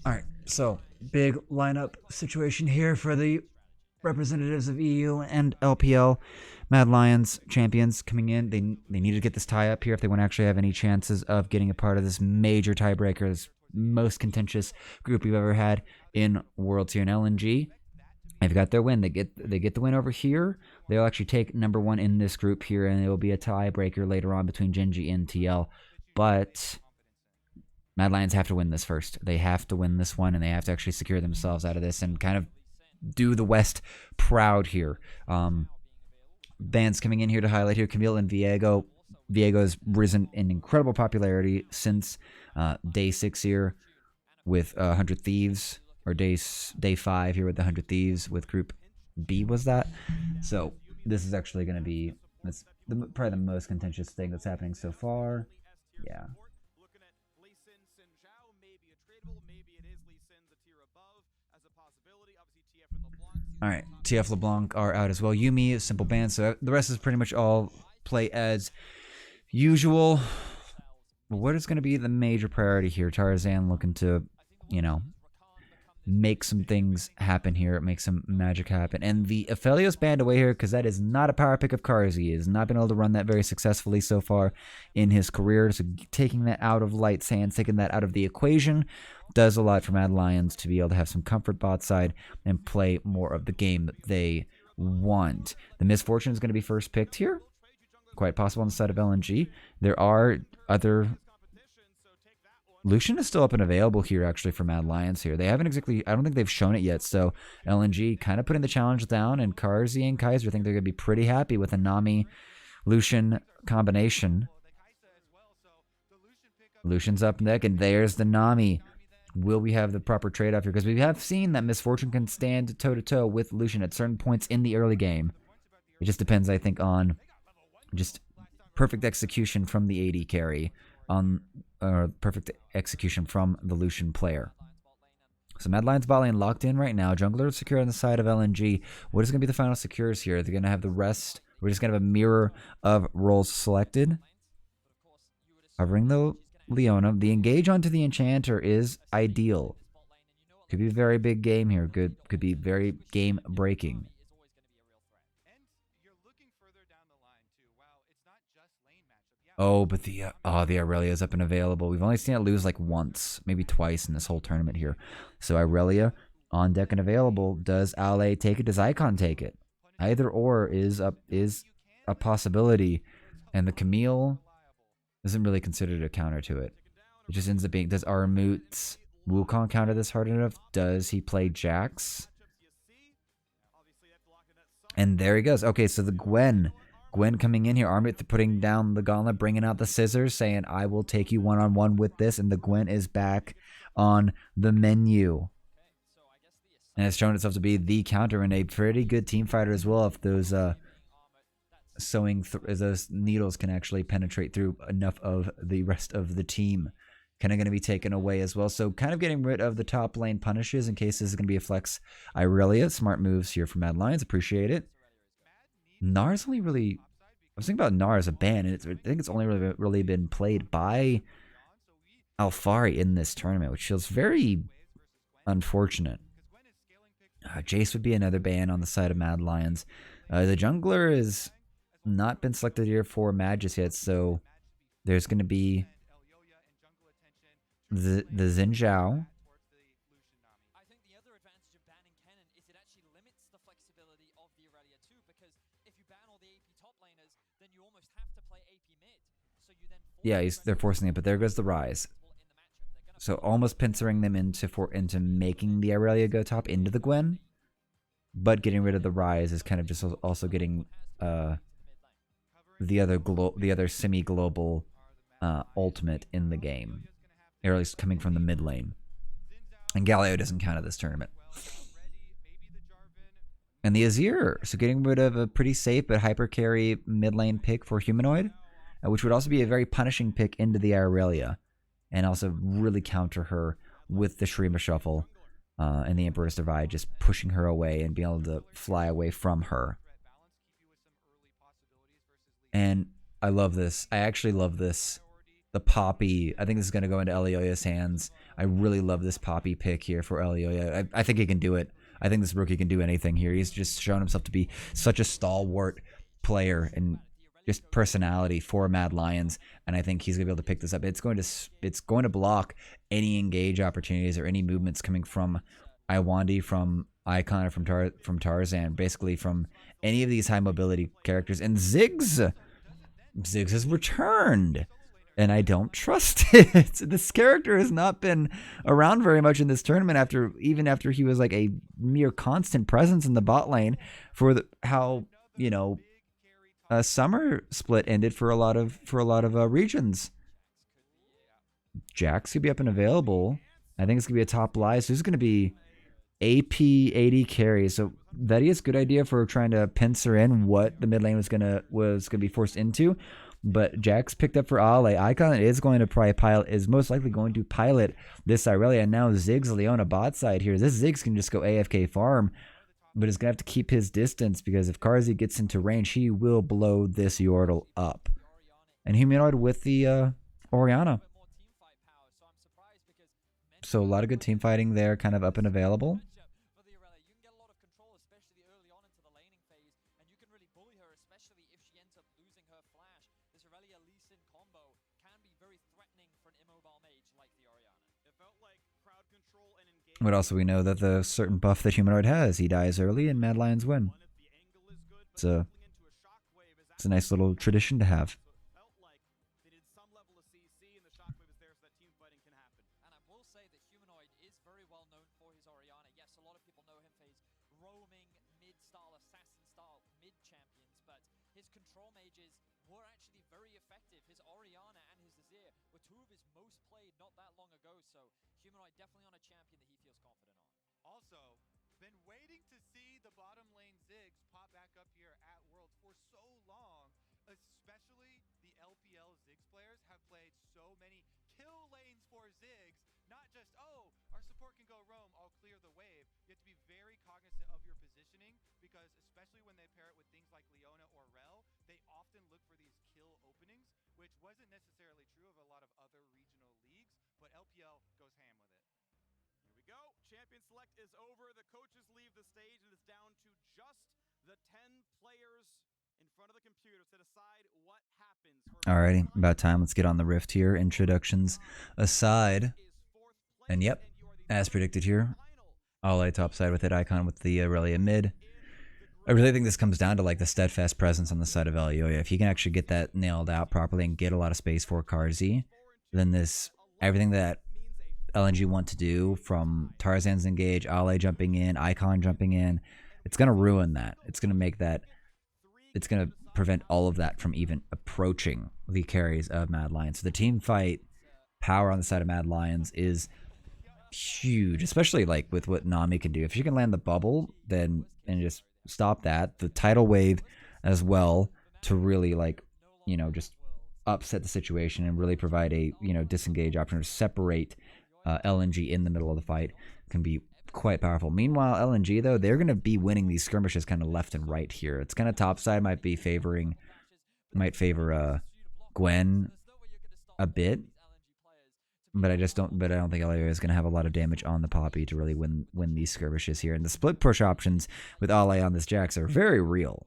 All right, so big lineup situation here for the representatives of EU and LPL. Mad Lions champions coming in. They need to get this tie up here if they want to actually have any chances of getting a part of this major tiebreaker, this most contentious group we've ever had in Worlds here in LNG. They've got their win. They get the win over here. They'll actually take number one in this group here, and it will be a tiebreaker later on between Genji and TL. But Mad Lions have to win this first. They have to win this one, and they have to actually secure themselves out of this and kind of do the West proud here. Bands coming in here to highlight here, Camille and Viego. Viego has risen in incredible popularity since day 6 here with 100 Thieves, or day 5 here with the 100 Thieves with Group B was that. So this is actually going to be probably the most contentious thing that's happening so far. Yeah. All right, TF LeBlanc are out as well. Yumi is simple ban, so the rest is pretty much all play as usual. What is going to be the major priority here? Tarzan looking to, make some things happen here, make some magic happen. And the Aphelios banned away here because that is not a power pick of Karzi. He has not been able to run that very successfully so far in his career. So taking that out of Light's hands, taking that out of the equation, does a lot for Mad Lions to be able to have some comfort bot side and play more of the game that they want. The Misfortune is going to be first picked here. Quite possible on the side of LNG. There are other... Lucian is still up and available here, actually, for Mad Lions here. They haven't exactly... I don't think they've shown it yet, so LNG kind of putting the challenge down, and Karzi and Kaiser think they're going to be pretty happy with a Nami-Lucian combination. Lucian's up neck, and there's the Nami. Will we have the proper trade-off here? Because we have seen that Misfortune can stand toe-to-toe with Lucian at certain points in the early game. It just depends, I think, on just perfect execution from the AD carry, on perfect execution from the Lucian player. So Mad Lions bot lane locked in right now. Jungler secure on the side of LNG. What is going to be the final secures here? They're going to have the rest. We're just going to have a mirror of roles selected. Covering the Leona. The engage onto the Enchanter is ideal. Could be a very big game here. Could be very game breaking. Oh, but the Irelia is up and available. We've only seen it lose like once, maybe twice in this whole tournament here. So Irelia on deck and available. Does Ale take it? Does Icon take it? Either or is a possibility. And the Camille isn't really considered a counter to it. It just ends up being, does Armut's Wukong counter this hard enough? Does he play Jax? And there he goes. Okay, so the Gwen coming in here, Armut putting down the gauntlet, bringing out the scissors, saying, I will take you one-on-one with this, and the Gwen is back on the menu. And it's shown itself to be the counter and a pretty good team fighter as well if those those needles can actually penetrate through enough of the rest of the team. Kind of going to be taken away as well. So kind of getting rid of the top lane punishes in case this is going to be a flex Irelia. Smart moves here from Mad Lions. Appreciate it. Nar's only really... I was thinking about Nar as a ban, and I think it's only really been played by Alfari in this tournament, which feels very unfortunate. Jace would be another ban on the side of Mad Lions. The jungler has not been selected here for Magus yet, so there's going to be the Xin Zhao. Yeah, they're forcing it, but there goes the Rise. So almost pinching them into making the Irelia go top into the Gwen, but getting rid of the Rise is kind of just also getting the other semi-global ultimate in the game, or at least coming from the mid lane. And Galio doesn't count at this tournament. And the Azir, so getting rid of a pretty safe but hyper carry mid lane pick for Humanoid, which would also be a very punishing pick into the Irelia, and also really counter her with the Shrima Shuffle and the Emperor's Divide, just pushing her away and being able to fly away from her. And I love this. I actually love this the Poppy. I think this is going to go into Elioya's hands. I really love this Poppy pick here for Elioya. I think he can do it. I think this rookie can do anything here. He's just shown himself to be such a stalwart player and just personality for Mad Lions, and I think he's gonna be able to pick this up. It's going to block any engage opportunities or any movements coming from eo120, from Icon, or from Tarzan, basically from any of these high mobility characters. And Ziggs has returned, and I don't trust it. This character has not been around very much in this tournament even after he was like a mere constant presence in the bot lane for how a summer split ended for a lot of regions. Jack's gonna be up and available. I think it's gonna be a top live. So this is gonna be AP 80 carry. So that is a good idea for trying to pincer in what the mid lane was gonna be forced into. But Jack's picked up for Ale. Icon is most likely going to pilot this Irelia. And now Ziggs Leona bot side here. This Ziggs can just go AFK farm, but is going to have to keep his distance, because if Carzzy gets into range, he will blow this Yordle up. And Humanoid with the Orianna. So a lot of good team fighting there, kind of up and available. But also we know that the certain buff that Humanoid has, he dies early and Mad Lions win. It's a nice little tradition to have. Alrighty, about time. Let's get on the Rift here. Introductions aside. And yep, as predicted here, Ale topside with it, Icon with the Aurelia mid. I really think this comes down to like the steadfast presence on the side of Elioya. If he can actually get that nailed out properly and get a lot of space for Carzzy, then everything that LNG want to do, from Tarzan's engage, Ale jumping in, Icon jumping in, it's going to ruin that. It's going to make that, it's going to prevent all of that from even approaching the carries of Mad Lions. So the team fight power on the side of Mad Lions is huge, especially like with what Nami can do. If she can land the bubble, then and just stop that, the tidal wave as well, to really like, just upset the situation and really provide a disengage option or separate LNG in the middle of the fight, can be quite powerful. Meanwhile, LNG though, they're going to be winning these skirmishes kind of left and right here. It's kind of topside might favor Gwen a bit, but I don't think Elio is going to have a lot of damage on the Poppy to really win these skirmishes here. And the split push options with Ale on this Jax are very real.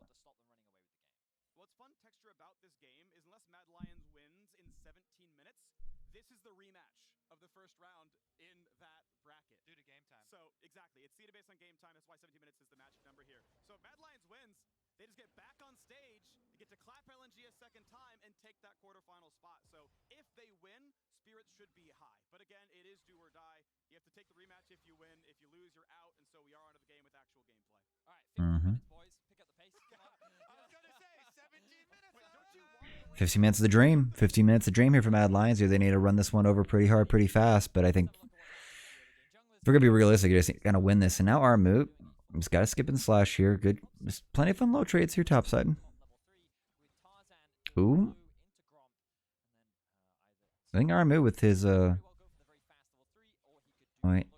Mm-hmm. 15 minutes of the dream. 15 minutes of dream here for Mad Lions. Here they need to run this one over pretty hard, pretty fast. But I think if we're gonna be realistic, you're just gonna win this. And now Armut, just gotta skip and slash here. Good, there's plenty of fun low trades here topside. Ooh, I think Armut with his wait,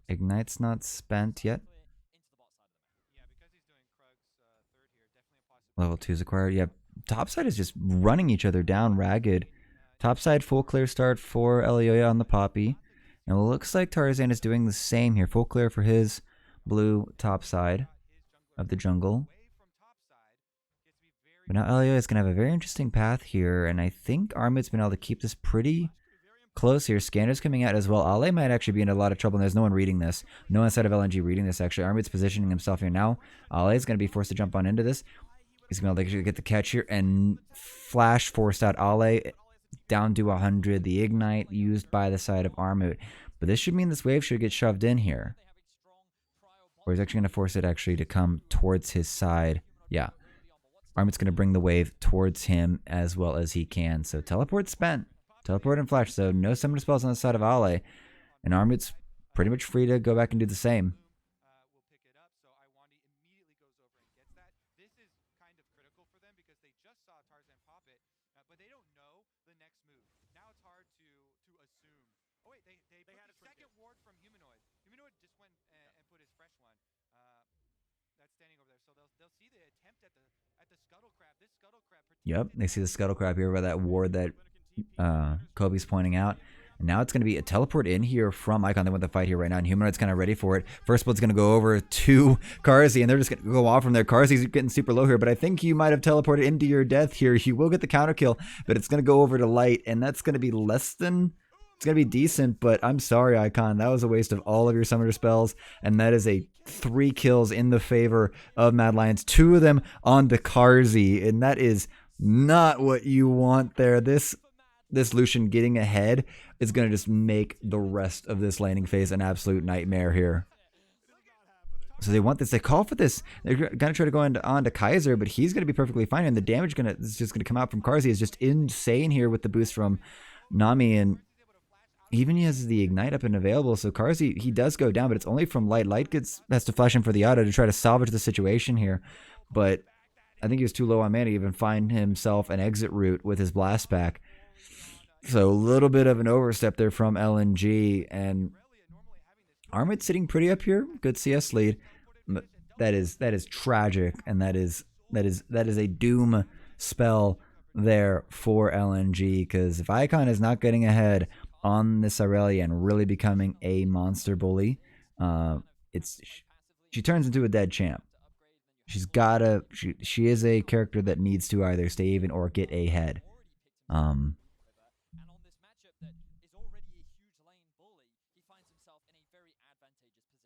Ignite's not spent yet. Level 2 is acquired. Yeah, topside is just running each other down ragged Topside full clear start for Elioya on the Poppy. And it looks like Tarzan is doing the same here. Full clear for his blue topside of the jungle. But now Elioya is going to have a very interesting path here. And I think Armid's been able to keep this pretty close here. Scanner's coming out as well. Ale might actually be in a lot of trouble, and there's no one reading this. No one outside of LNG reading this, actually. Armid's positioning himself here now. Ale is going to be forced to jump on into this. He's going to be able to get the catch here and flash forced out Ale down to 100. The ignite used by the side of Armut. But this should mean this wave should get shoved in here. Or he's actually going to force it actually to come towards his side. Yeah. Armut's going to bring the wave towards him as well as he can. So teleport spent. Teleport and flash. So no summoner spells on the side of Ale. And Armut's pretty much free to go back and do the same. Yep, they see the scuttle crab here by that ward that Kobe's pointing out. And now it's going to be a teleport in here from Icon. They want the fight here right now, and Humanoid's kind of ready for it. First blood's going to go over to Karzi, and they're just going to go off from there. Karzi's getting super low here, but I think you might have teleported into your death here. You will get the counter kill, but it's going to go over to Light, and that's going to be less than... It's going to be decent, but I'm sorry, Icon. That was a waste of all of your summoner spells, and that is a 3 kills in the favor of Mad Lions. 2 of them on the Karzi, and that is not what you want there. This Lucian getting ahead is going to just make the rest of this laning phase an absolute nightmare here. So they want this. They call for this. They're going to try to go on to Kaiser, but he's going to be perfectly fine, and the damage is just going to come out from Karzi is just insane here with the boost from Nami, and even he has the ignite up and available, so Karzi, he does go down, but it's only from Light. Light has to flash in for the auto to try to salvage the situation here, but I think he was too low on mana to even find himself an exit route with his blast pack. So a little bit of an overstep there from LNG, and Armid sitting pretty up here. Good CS lead. That is tragic, and that is a doom spell there for LNG, because if Icon is not getting ahead on this Aurelia and really becoming a monster bully, she turns into a dead champ. She is a character that needs to either stay even or get ahead.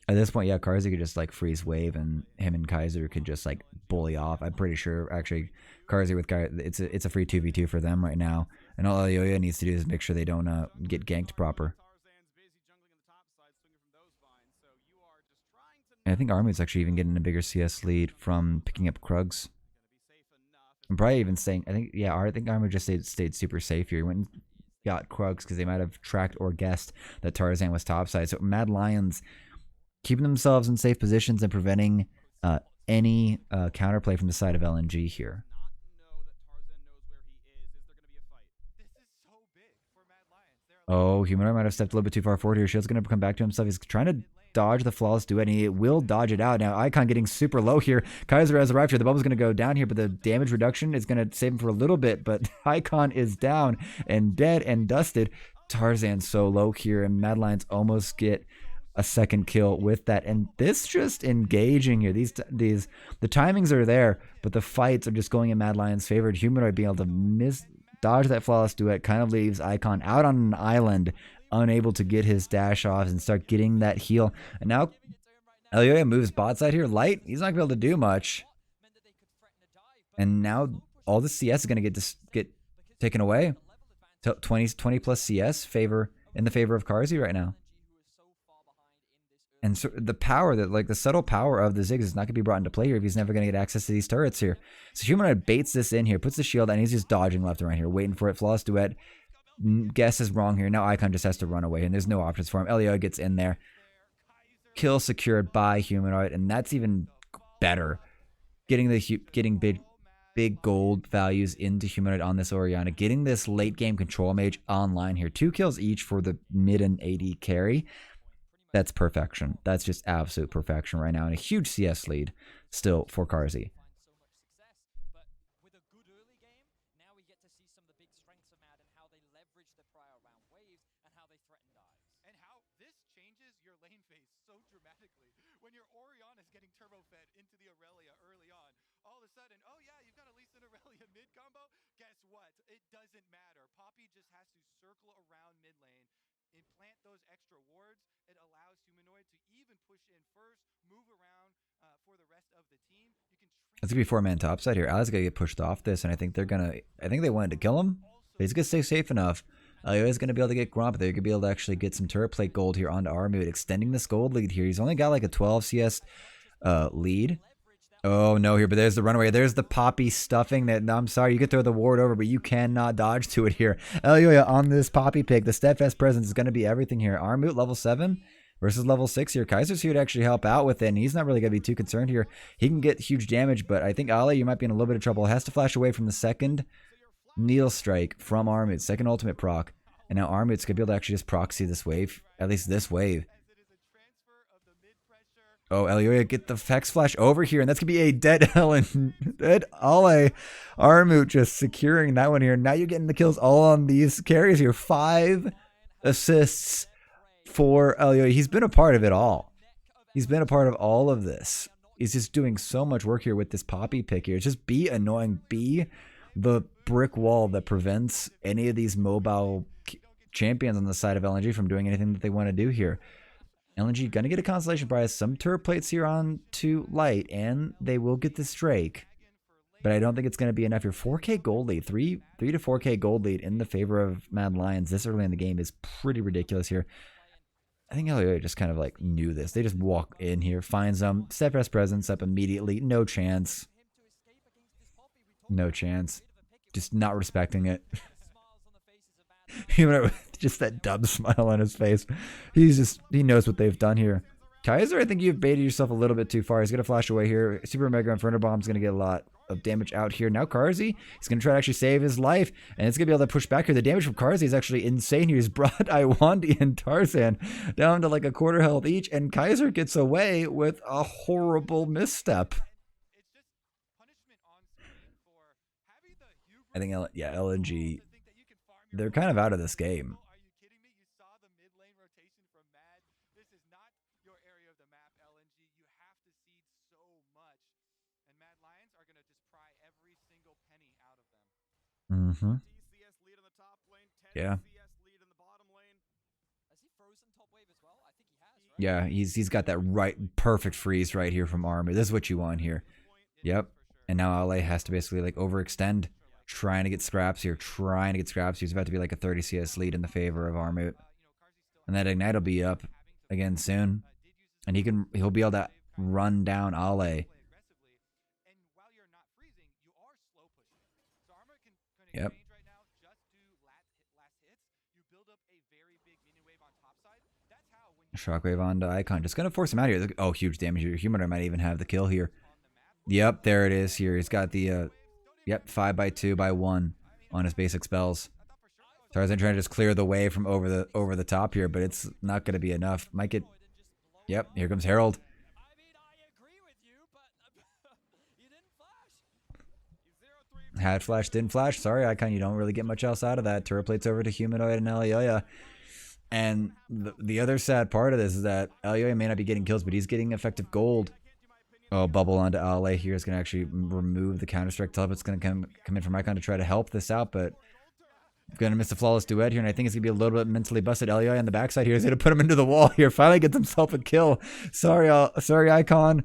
At this point, yeah, Karzi could just like freeze wave, and him and Kaiser could just like bully off. I'm pretty sure actually Karzi with Kaiser, it's a free 2v2 for them right now. And all Elioya needs to do is make sure they don't get ganked proper. And I think Armid's actually even getting a bigger CS lead from picking up Krugs. I'm probably even saying, I think Armid just stayed super safe here. He went and got Krugs because they might have tracked or guessed that Tarzan was topside. So Mad Lions keeping themselves in safe positions and preventing any counterplay from the side of LNG here. Oh, Humanoid might have stepped a little bit too far forward here. Shield's going to come back to himself. He's trying to dodge the flawless duet, and he will dodge it out. Now, Icon getting super low here. Kaiser has arrived here. The bubble's going to go down here, but the damage reduction is going to save him for a little bit, but Icon is down and dead and dusted. Tarzan's so low here, and Mad Lions almost get a second kill with that. And this just engaging here. The timings are there, but the fights are just going in Mad Lions' favor. Humanoid being able to dodge that flawless duet kind of leaves Icon out on an island, unable to get his dash off and start getting that heal. And now Elioya moves bot side here. Light, he's not going to be able to do much. And now all the CS is going to get taken away. 20 plus CS in the favor of Karzi right now. And so the power the subtle power of the Ziggs is not going to be brought into play here if he's never going to get access to these turrets here. So Humanoid baits this in here, puts the shield, and he's just dodging left and right here, waiting for it. Flawless duet. Guess is wrong here. Now Icon just has to run away, and there's no options for him. Elio gets in there. Kill secured by Humanoid, and that's even better. Getting big gold values into Humanoid on this Orianna. Getting this late game control mage online here. 2 kills each for the mid and AD carry. That's perfection. That's just absolute perfection right now. And a huge CS lead still for Karzi. so dramatically. When your Orion is getting turbo fed into the Aurelia early on, all of a sudden, oh yeah, you've got at least an Aurelia mid combo. Guess what? It doesn't matter. Poppy just has to circle around mid lane, implant those extra wards. It allows Humanoid to even push in first, move around for the rest of the team. You can It's gonna be transition four-man topside here. Ali's gonna get pushed off this, and I think they're gonna. I think they wanted to kill him. He's gonna stay safe enough. Alio's gonna be able to get Gromp. They're gonna be able to actually get some turret plate gold here onto Armut, extending this gold lead here. He's only got like a 12 CS lead. Oh no, here, but there's the runaway. There's the Poppy stuffing that. I'm sorry, you could throw the ward over, but you cannot dodge to it here. Elioya on this Poppy pick. The steadfast presence is going to be everything here. Armut level 7 versus level 6 here. Kaiser's here to actually help out with it, and he's not really going to be too concerned here. He can get huge damage, but I think Ale, you might be in a little bit of trouble. Has to flash away from the second Needle Strike from Armut, second ultimate proc. And now Armut's going to be able to actually just proxy this wave, at least this wave. Oh, Elioya, get the Hex Flash over here, and that's going to be a dead Ellen. Dead Ale. Armut just securing that one here. Now you're getting the kills all on these carries here. 5 assists for Elioya. He's been a part of it all. He's been a part of all of this. He's just doing so much work here with this Poppy pick here. It's just be annoying. Be the brick wall that prevents any of these mobile champions on the side of LNG from doing anything that they want to do here. LNG gonna get a constellation prize, some turret plates here on to light, and they will get this Drake. But I don't think it's gonna be enough here. 4K gold lead, 3 to 4K gold lead in the favor of Mad Lions this early in the game is pretty ridiculous here. I think Elioya just kind of like knew this. They just walk in here, finds them, steadfast presence up immediately. No chance. No chance. Just not respecting it. Just that dumb smile on his face. He knows what they've done here. Kaiser, I think you've baited yourself a little bit too far. He's going to flash away here. Super Mega Inferno Bomb's going to get a lot of damage out here. Now Karzi, he's going to try to actually save his life, and it's going to be able to push back here. The damage from Karzi is actually insane here. He's brought eo120 and Tarzan down to like a quarter health each, and Kaiser gets away with a horrible misstep. I think, LNG, they're kind of out of this game. Are you kidding me? You saw the mid lane rotation from Mad. This is not your area of the map, LNG. You have to seed so much. And Mad Lions are going to just pry every single penny out of them. Mm-hmm. Yeah. Has he frozen top wave as well? I think he has, right? Yeah, he's got that perfect freeze right here from Armor. This is what you want here. Yep. And now LA has to basically like overextend, trying to get scraps here, He's about to be like a 30 CS lead in the favor of Armut. And that Ignite will be up again soon. And he'll be able to run down Ale. Yep. Shockwave onto Icon. Just going to force him out here. Oh, huge damage here. Humanoid might even have the kill here. Yep, there it is here. He's got the, 5x2x1 on his basic spells. Tarzan trying to just clear the way from over the top here, but it's not going to be enough. Might get... Yep, here comes Herald. I mean, I agree with you, but you didn't flash. Had flash, didn't flash. Sorry, Icon, you don't really get much else out of that. Turret plates over to Humanoid and Elioya. And the other sad part of this is that Elioya may not be getting kills, but he's getting effective gold. Oh, bubble onto Ale here is going to actually remove the Counter-Strike teleport. It's going to come in from Icon to try to help this out, but going to miss a flawless duet here, and I think it's going to be a little bit mentally busted. Elioya on the backside here is going to put him into the wall here. Finally gets himself a kill. Sorry, Icon.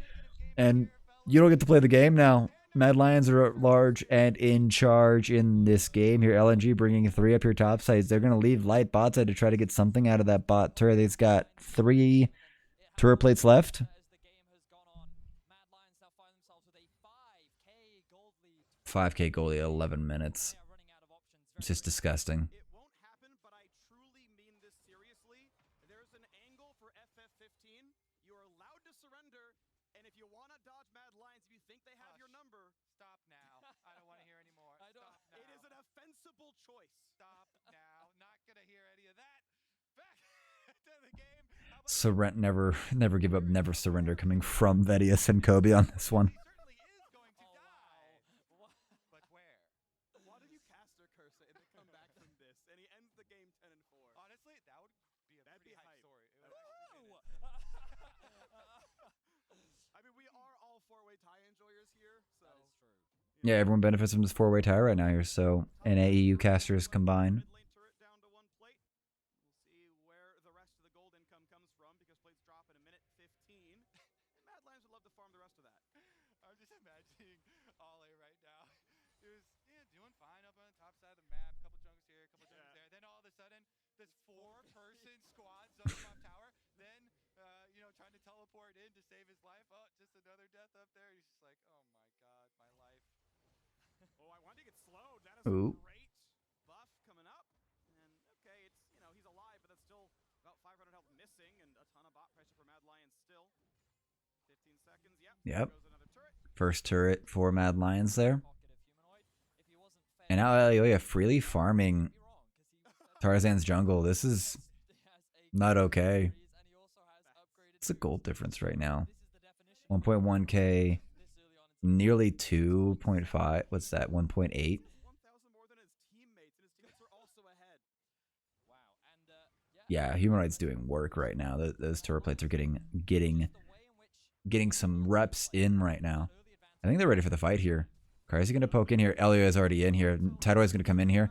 And you don't get to play the game now. Mad Lions are at large and in charge in this game here. LNG bringing 3 up here top sides. They're going to leave light bot side to try to get something out of that bot turret. It's got 3 turret plates left. 5K goalie at 11 minutes. It's just disgusting. It won't happen, but I truly mean this seriously. There's an angle for FF15. You're allowed to surrender, and if you want to dodge Mad Lions, if you think they have your number, stop now. I don't want to hear anymore. Stop now. It is an offensible choice. Stop now. Not gonna hear any of that. Back to the game. Never give up, never surrender coming from Vedius and Kobe on this one. Honestly, that would be a pretty hype story. four-way tie enjoyers here, so That is true. Yeah, everyone benefits from this 4-way tie right now here. So and AEU casters combine. mid lane turret down to one plate. We'll see where the rest of the gold income comes from because plates drop in a minute 15. And Mad Lions would love to farm the rest of that. I'm just imagining Ollie right now. He was doing fine up on the top side of the map, couple junkers here, couple junkers there. Then all of a sudden, this four-person squad zoning off tower. Then, trying to teleport in to save his life. Oh, just another death up there. He's just like, oh my god, my life. Oh, I wanted to get slowed. That is Ooh. a great buff coming up. And okay, it's he's alive, but that's still about 500 health missing, and a ton of bot pressure for Mad Lions still. 15 seconds. Yep. Yep. Goes another turret. First turret for Mad Lions there. Pocket of humanoid. If he wasn't fed, And now Elioya freely farming be wrong, 'cause he Tarzan's jungle. This is has a not okay. and he also has upgraded. It's a gold difference right now. This is the definition of 1.1k, this early on in nearly 2.5. What's that? 1.8. 1,000 more than his teammates, and his teammates were also ahead. wow. And Yeah, humanoid's doing work right now. Those turret plates are getting the way in which some reps in right now. I think they're ready for the fight here. Karzi's gonna poke in here. Elio is already in here. Tideway's gonna come in here.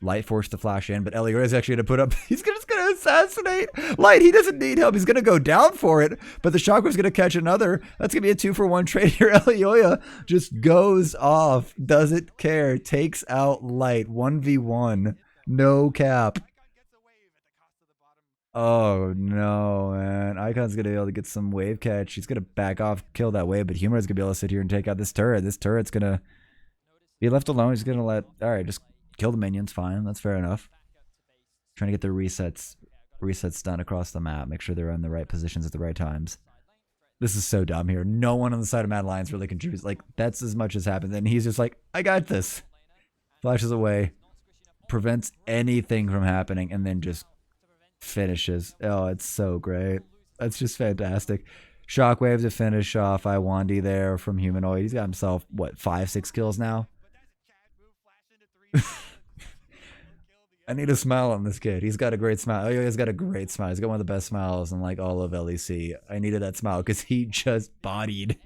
Light forced to flash in, but Elio is actually gonna put up. He's just gonna assassinate Light. He doesn't need help. He's gonna go down for it, but the Shockwave's gonna catch another. That's gonna be a 2-for-1 trade here. Elioya just goes off, doesn't care, takes out Light 1v1, no cap. Icon gets a wave at the cost of the bottom. Oh no, man. Icon's gonna be able to get some wave catch. He's gonna back off, kill that wave, but Humanoid's gonna be able to sit here and take out this turret. This turret's gonna be left alone. He's gonna let, alright, just kill the minions, fine. That's fair enough. Trying to get the resets done across the map. Make sure they're in the right positions at the right times. This is so dumb here. No one on the side of Mad Lions really contributes. Like, that's as much as happens. And he's just like, I got this. Flashes away. Prevents anything from happening. And then just finishes. Oh, it's so great. That's just fantastic. Shockwave to finish off eo120 there from Humanoid. He's got himself, what, 5-6 kills now? But that's a Chad move, flash into 3. I need a smile on this kid. He's got a great smile. Oh, yeah, he's got a great smile. He's got one of the best smiles in like all of LEC. I needed that smile because he just bodied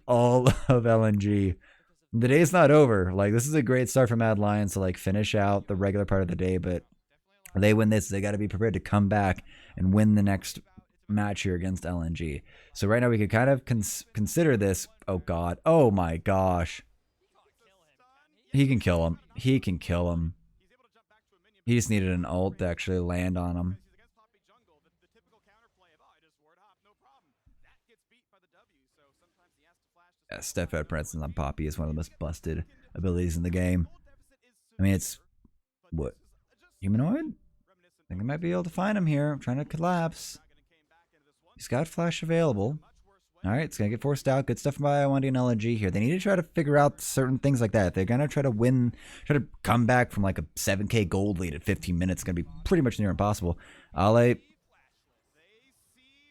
all of LNG. The day's not over. Like, this is a great start for Mad Lions to like finish out the regular part of the day, but they win this, they got to be prepared to come back and win the next match here against LNG. So right now we could kind of consider this. Oh god. Oh my gosh. He can kill him. He can kill him. He just needed an ult to actually land on him. Yeah, Steph out presence on Poppy is one of the most busted abilities in the game. I mean, it's what? Humanoid? I think I might be able to find him here. I'm trying to collapse. He's got flash available. Alright, it's going to get forced out. Good stuff by eo120 and LNG here. They need to try to figure out certain things like that. If they're going to try to win, try to come back from like a 7k gold lead at 15 minutes, it's going to be pretty much near impossible. Ale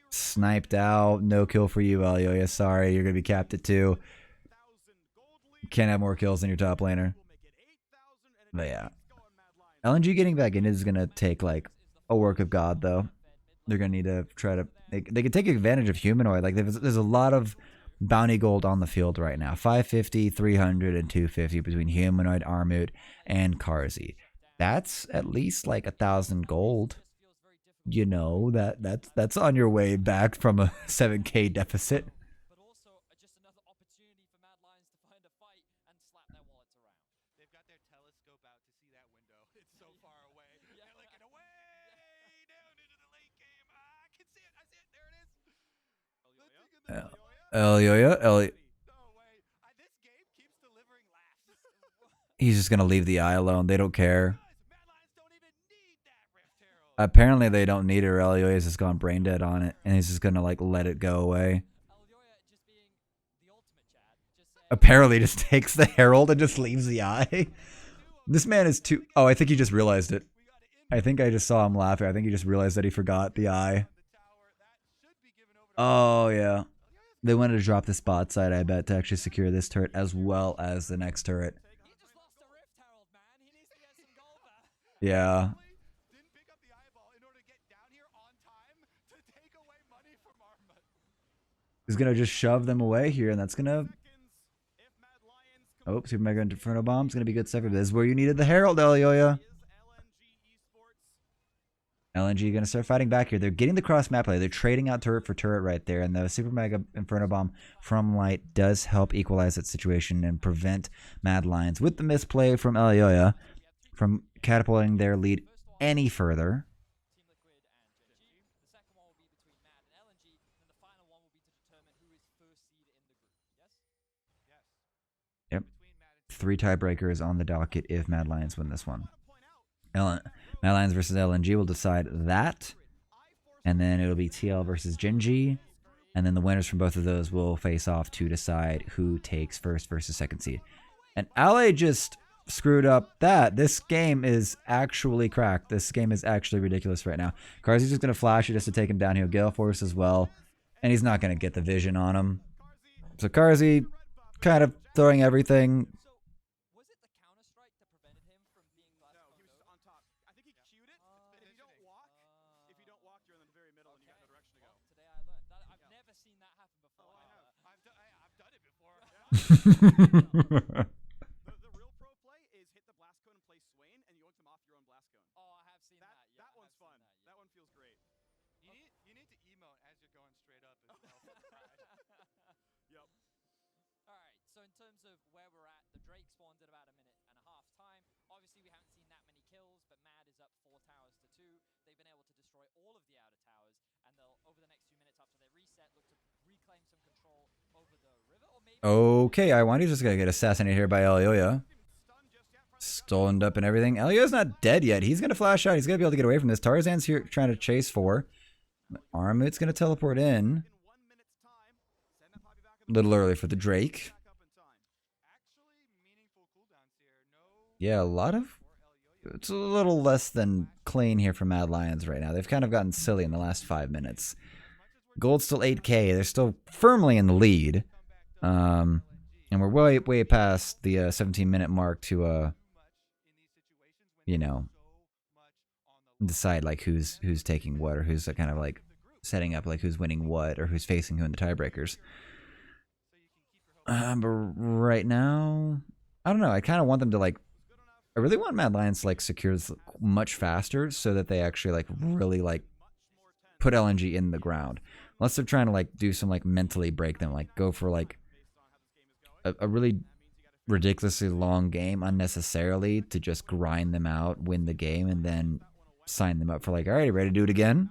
sniped out. No kill for you, Elioya. Sorry, you're going to be capped at 2. You can't have more kills than your top laner. But yeah. LNG getting back in is going to take like a work of God, though. They're going to need to try to... They can take advantage of Humanoid. Like, there's a lot of bounty gold on the field right now. 550, 300, and 250 between Humanoid, Armut, and Karzi. That's at least like 1,000 gold. You know, that's on your way back from a 7k deficit. But also just another opportunity for Mad Lions to find a fight and slap their wallets around. They've got their telescope out to see that window. It's so far away. Yeah. They're looking away down into the late game. I can see it. I see it. There it is. Elioya, No way. This game keeps delivering laughs. he's just gonna leave the eye alone. They don't care. Mad Lions don't even need that Rift Herald. Apparently they don't need it, or Elioya's just gone brain dead on it, and he's just gonna like let it go away. Elioya just being the ultimate Chad. Just saying, Apparently just takes the herald and just leaves the eye. This man is too... Oh, I think he just realized it. I think I just saw him laughing. I think he just realized that he forgot the eye. Oh, yeah. They wanted to drop this bot side, I bet, to actually secure this turret as well as the next turret. he just lost a Rift Herald, man. He needs to get some gold back. Yeah. Didn't pick up the eyeball in order to get down here on time to take away money from Armut. is going to just shove them away here, and that's going to... Oh, Super Mega Inferno Bomb is going to be good stuff. This is where you needed the Herald, Elioya. LNG going to start fighting back here. They're getting the cross map play. They're trading out turret for turret right there. And the Super Mega Inferno Bomb from Light does help equalize that situation and prevent Mad Lions, with the misplay from Elioya, from catapulting their lead any further. Team Liquid and Gen G. The second one will be between Mad and LNG, and the final one will be to determine who is first seed in the group. Yes? Yep. 3 tiebreakers on the docket if Mad Lions win this one. Mad Lions versus LNG will decide that. And then it'll be TL versus Gen G. And then the winners from both of those will face off to decide who takes first versus second seed. And LA just screwed up that. This game is actually cracked. This game is actually ridiculous right now. Karzi's just going to flash it just to take him down. He'll Gale Force as well. And he's not going to get the vision on him. So Karzi kind of throwing everything. So, was it the counter strike that prevented him from being last No, he was photo? on top. I think he queued it, but if you don't walk, you're in the very middle and you got no direction to go. Well, today I learned that. I've never seen that happen before. Oh, I know. I've done it before. The real pro play is hit the blast cone and play Swain, and you oink them off your own blast cone. Oh, I have seen that. Yeah, That I one's have seen fun. yeah. That one feels great. You need to emote as you're going straight up as well. Yep. All right. So in terms of where we're at, the Drake spawns at about a minute and a half time. Obviously, we haven't seen that many kills, but Mad is up 4 towers to 2. They've been able to destroy all of the outer towers, and they'll, over the next few minutes after they reset, look to reclaim some control over the river, or maybe. Okay, Iwandi's just going to get assassinated here by Elioya. Stolen up and everything. Elioya's not dead yet. He's going to flash out. He's going to be able to get away from this. Tarzan's here trying to chase for. Armut's going to teleport in. In 1 minute's time, send that puppy back up. A little early for the Drake. Back up in time. Actually, meaningful cooldowns here. No. Yeah, a lot of... It's a little less than clean here for Mad Lions right now. They've kind of gotten silly in the last 5 minutes. Gold's still 8k. They're still firmly in the lead. And we're way past the 17-minute mark to, you know, decide like who's taking what, or who's kind of like setting up like who's winning what, or who's facing who in the tiebreakers. But right now, I don't know. I kind of want them to like... I really want Mad Lions to like secure this much faster so that they actually like really like put LNG in the ground. Unless they're trying to like do some like mentally break them, like go for like a really ridiculously long game unnecessarily to just grind them out, win the game, and then sign them up for like, all right, ready to do it again?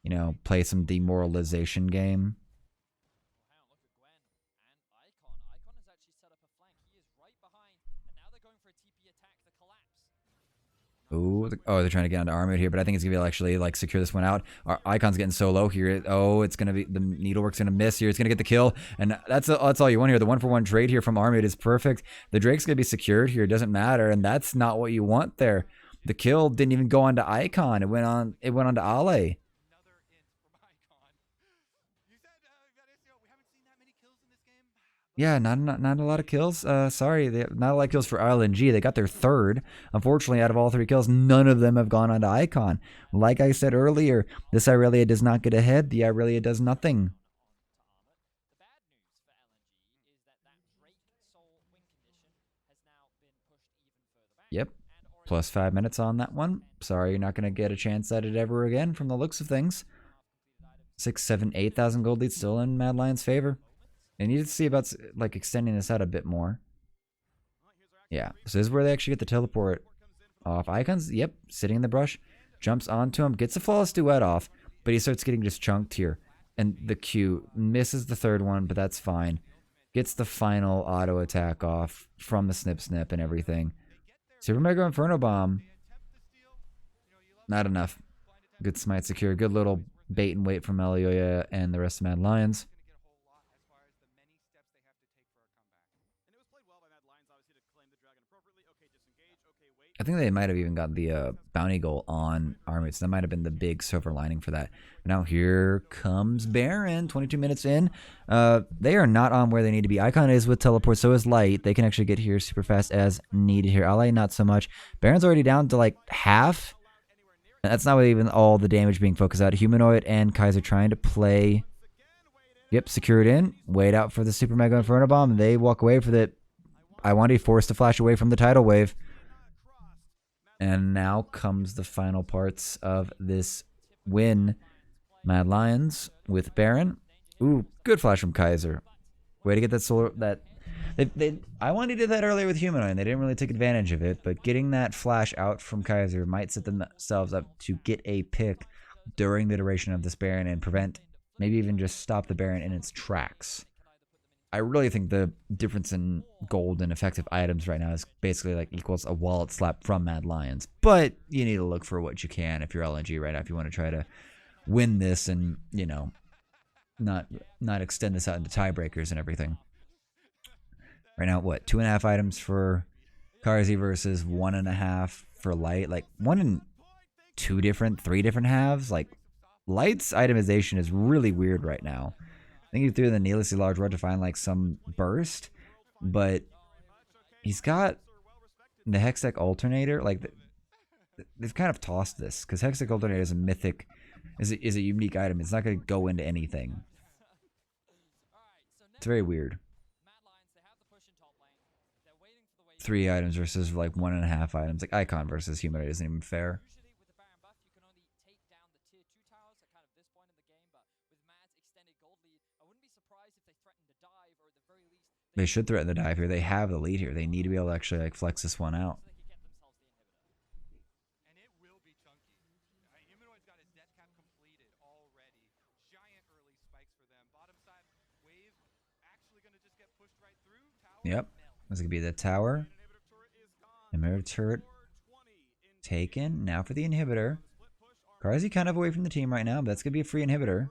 You know, play some demoralization game. Hang on, look at Gwen and Icon. Icon has actually set up a flank. He is right behind, and now they're going for a TP attack, the collapse. Ooh, oh, they're trying to get onto Armut here, but I think it's gonna be actually like secure this one out. Our Icon's getting so low here. Oh, it's gonna be the needlework's gonna miss here. It's gonna get the kill, and that's all you want here. The 1-for-1 trade here from Armut is perfect. The Drake's gonna be secured here. It doesn't matter, and that's not what you want there. The kill didn't even go onto Icon. It went on to Ale. Another int from Icon. You said, Vanicio, we haven't seen that many kills in this game. Yeah, not a lot of kills. Sorry, not a lot of kills for LNG. They got their third. Unfortunately, out of all 3 kills, none of them have gone onto Icon. Like I said earlier, this Irelia does not get ahead. The Irelia does nothing. The bad news for LNG is that Drake Soul win condition has now been pushed even further back. Yep. And already Plus 5 minutes on that one. Sorry, you're not going to get a chance at it ever again from the looks of things. 6, 7, 8,000 gold lead still in Mad Lions' favor. They need to see about like extending this out a bit more. Yeah, so this is where they actually get the teleport off. Icon's, yep, sitting in the brush, jumps onto him, gets a flawless duet off, but he starts getting just chunked here. And the Q misses the third one, but that's fine. Gets the final auto attack off from the snip and everything. Super Mega Inferno Bomb. Not enough. Good smite secure. Good little bait and wait from Elioya and the rest of Mad Lions. I think they might have even got the bounty goal on Armut, so that might have been the big silver lining for that. But now here comes Baron, 22 minutes in. They are not on where they need to be. Icon is with teleport, so is Light. They can actually get here super fast as needed here. Ally, not so much. Baron's already down to like half. And that's not even all the damage being focused out. Humanoid and Kaiser trying to play Yep, secured in. Wait out for the Super Mega Inferno Bomb. They walk away for the eo120 forced to flash away from the tidal wave. And now comes the final parts of this win. Mad Lions with Baron. Ooh, good flash from Kaiser. Way to get that solar. eo120 did that earlier with Humanoid, and they didn't really take advantage of it. But getting that flash out from Kaiser might set themselves up to get a pick during the duration of this Baron and prevent, maybe even just stop the Baron in its tracks. I really think the difference in gold and effective items right now is basically like equals a wallet slap from Mad Lions. But you need to look for what you can if you're LNG right now, if you want to try to win this and, you know, not extend this out into tiebreakers and everything. Right now, what, 2.5 items for Karzi versus 1.5 for Light? Like 3 different halves. Like Light's itemization is really weird right now. I think he threw in the needlessly large rod to find like some burst, but he's got the Hextech Alternator. Like they've kind of tossed this because Hextech Alternator is a mythic, is a unique item. It's not going to go into anything. It's very weird. 3 items versus like 1.5 items. Like Icon versus Humanoid isn't even fair. They should threaten the dive here. They have the lead here. They need to be able to actually like flex this one out. And it will be chunky. Humanoid's got his death cap completed already. Giant early spikes for them. Bottom side wave actually going to just get pushed right through. Tower Yep. This could be the tower. Inhibitor turret taken. Now for the inhibitor. Karzi kind of away from the team right now, but that's going to be a free inhibitor.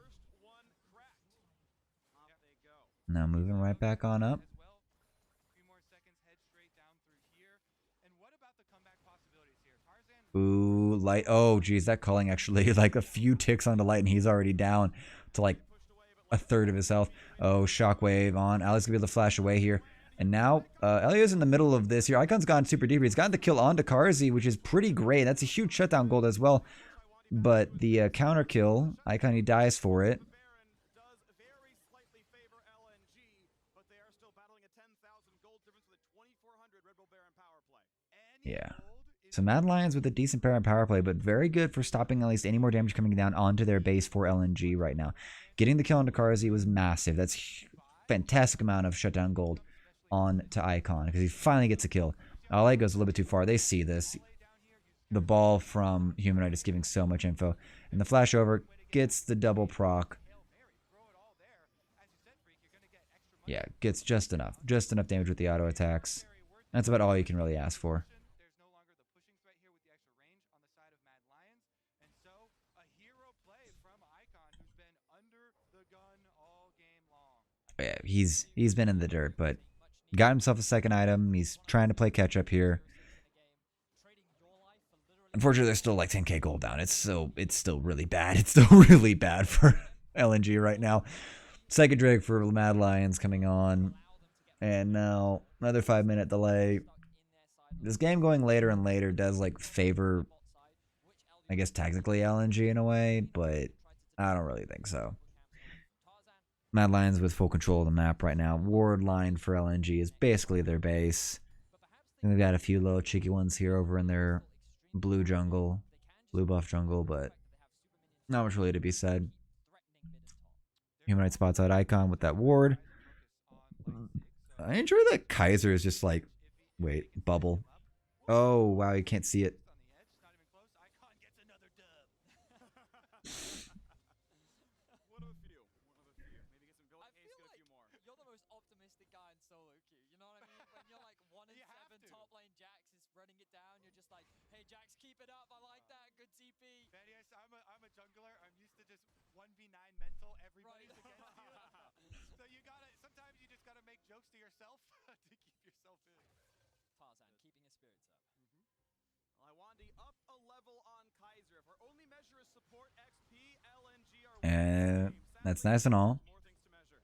Now moving right back on up. Ooh, Light. Oh, geez, that culling actually like a few ticks onto Light, and he's already down to like a third of his health. Oh, Shockwave on. Alex gonna be able to flash away here. And now Elio's in the middle of this here. Icon's gone super deep. He's gotten the kill onto Karzi, which is pretty great. That's a huge shutdown gold as well. But the counter kill, Icon, he dies for it. Yeah. So Mad Lions with a decent pair on power play, but very good for stopping at least any more damage coming down onto their base for LNG right now. Getting the kill onto Karzi was massive. That's fantastic amount of shutdown gold on to Icon because he finally gets a kill. LA goes a little bit too far. They see this. The ball from Humanoid is giving so much info. And the flash over gets the double proc. Yeah, gets just enough. Just enough damage with the auto attacks. That's about all you can really ask for. Yeah, he's been in the dirt, but got himself a second item. He's trying to play catch up here. Unfortunately, there's still like 10k gold down. It's still really bad. It's still really bad for LNG right now. Second Drake for Mad Lions coming on, and now another 5-minute delay. This game going later and later does like favor, I guess technically LNG in a way, but I don't really think so. Mad Lions with full control of the map right now. Ward line for LNG is basically their base. And they've got a few little cheeky ones here over in their blue jungle, blue buff jungle, but not much really to be said. Humanoid spots out Icon with that ward. I enjoy that Kaiser is just like, wait, bubble. Oh, wow, you can't see it. I'm a jungler. I'm used to just 1v9 mental. Everybody's against you. So you gotta, sometimes you just gotta make jokes to yourself to keep yourself in. Tarzan keeping his spirits up. eo120 up a level on Kaiser. If our only measure is support XP, LNG are And that's nice and all.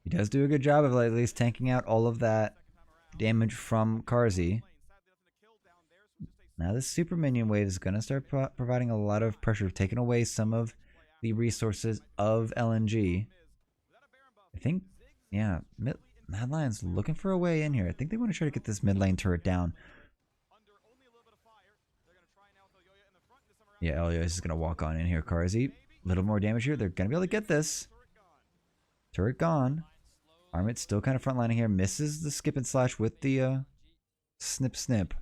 He does do a good job of at least tanking out all of that damage from Karzi. Now this super minion wave is going to start providing a lot of pressure, taking away some of the resources of LNG. I think, yeah, Mad Lions looking for a way in here. I think they want to try to get this mid lane turret down. Yeah, Elio is going to walk on in here. Karzi, a little more damage here. They're going to be able to get this. Turret gone. Armit still kind of frontlining here. Misses the skip and slash with the snip snip.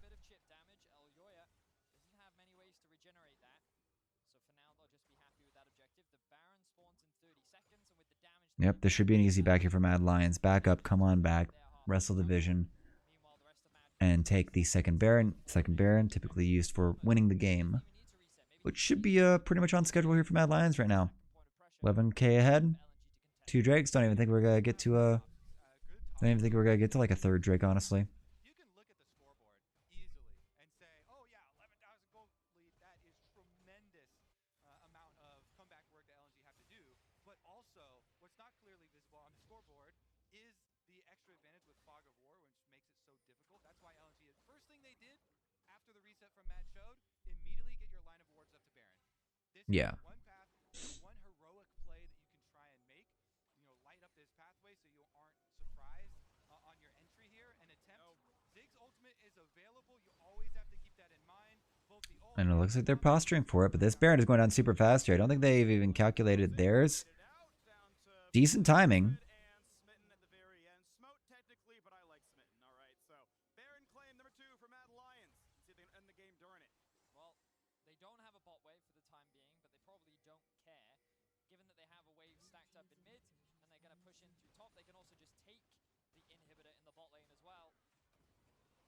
Yep, this should be an easy back here for Mad Lions. Back up, come on back. Wrestle division. And take the second Baron. Second Baron, typically used for winning the game. Which should be pretty much on schedule here for Mad Lions right now. 11k ahead. 2 Drakes. Don't even think we're going to get to don't even think we're going to get to like a third Drake, honestly. You can look at the scoreboard easily and say, oh yeah, 11,000 gold lead, that is tremendous amount of comeback work that LNG have to do. But also, what's not clearly visible on the scoreboard is the extra advantage with Fog of War, which makes it so difficult. That's why LNG, first thing they did after the reset from Mad showed, immediately get your line of wards up to Baron. This Yeah. is one path, one heroic play that you can try and make. You know, light up this pathway so you aren't surprised on your entry here and attempt. Zig's ultimate is available. You always have to keep that in mind. Both the ult And it looks like they're posturing for it, but this Baron is going down super fast here. I don't think they've even calculated theirs. Decent timing.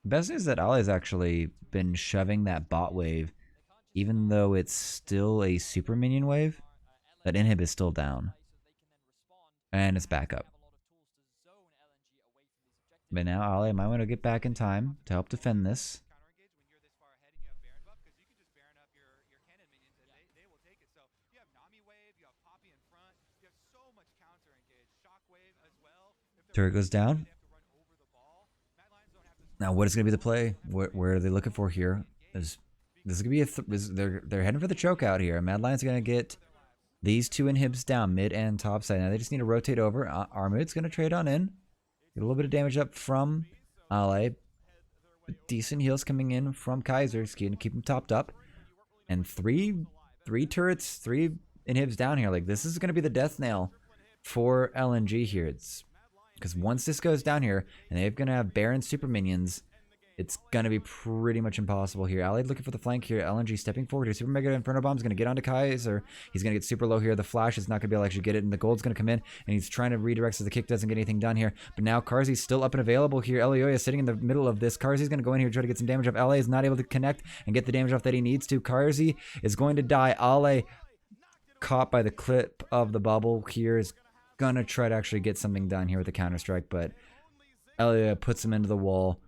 Best news is that Ali's actually been shoving that bot wave, even though it's still a super minion wave. That inhib is still down. And it's back up. But now Ali might want to get back in time to help defend this. counter engage when you're this far ahead and you have Baron buff, because you can just Baron up your cannon minions and they will take it. So you have Nami wave, you have Poppy in front, you have so much counter engage. Shockwave as well. Turret goes down. They have to run over the ball. Mad Lions don't have to. Now, what is going to be the play? Where are they looking for here? This is going to be they're heading for the choke out here. Mad Lions are going to get these 2 inhibs down, mid and top side. Now they just need to rotate over. Armut's going to trade on in. Get a little bit of damage up from Ale. Decent heals coming in from Kaiser. He's going to keep him topped up. And three turrets, 3 inhibs down here. Like, this is going to be the death nail for LNG here. It's because once this goes down here, and they're going to have Baron super minions, it's going to be pretty much impossible here. Allied looking for the flank here. LNG stepping forward here. Super Mega Inferno Bomb is going to get onto Kaiser. He's going to get super low here. The flash is not going to be able to actually get it, and the gold's going to come in, and he's trying to redirect so the kick doesn't get anything done here. But now Karzi's still up and available here. Elioya sitting in the middle of this. Karzi's going to go in here and try to get some damage off. LA is not able to connect and get the damage off that he needs to. Karzi is going to die. Ale, caught by the clip of the bubble here, is going to try to actually get something done here with the Counter-Strike, but Elioya puts him into the wall.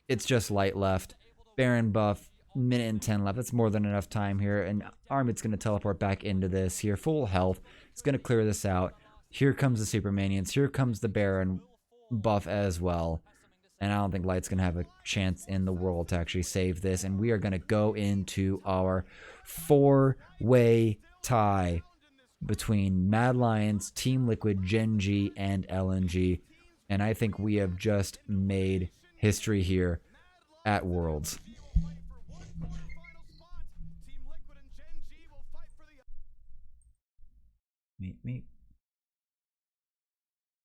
It's just light left. Baron buff, minute and 10 left. That's more than enough time here. And Armit's going to teleport back into this here. Full health. It's going to clear this out. Here comes the Super Minions. Here comes the Baron buff as well. And I don't think Light's going to have a chance in the world to actually save this. And we are going to go into our 4-way tie between Mad Lions, Team Liquid, Gen G, and LNG. And I think we have just made history here at Worlds. Meet.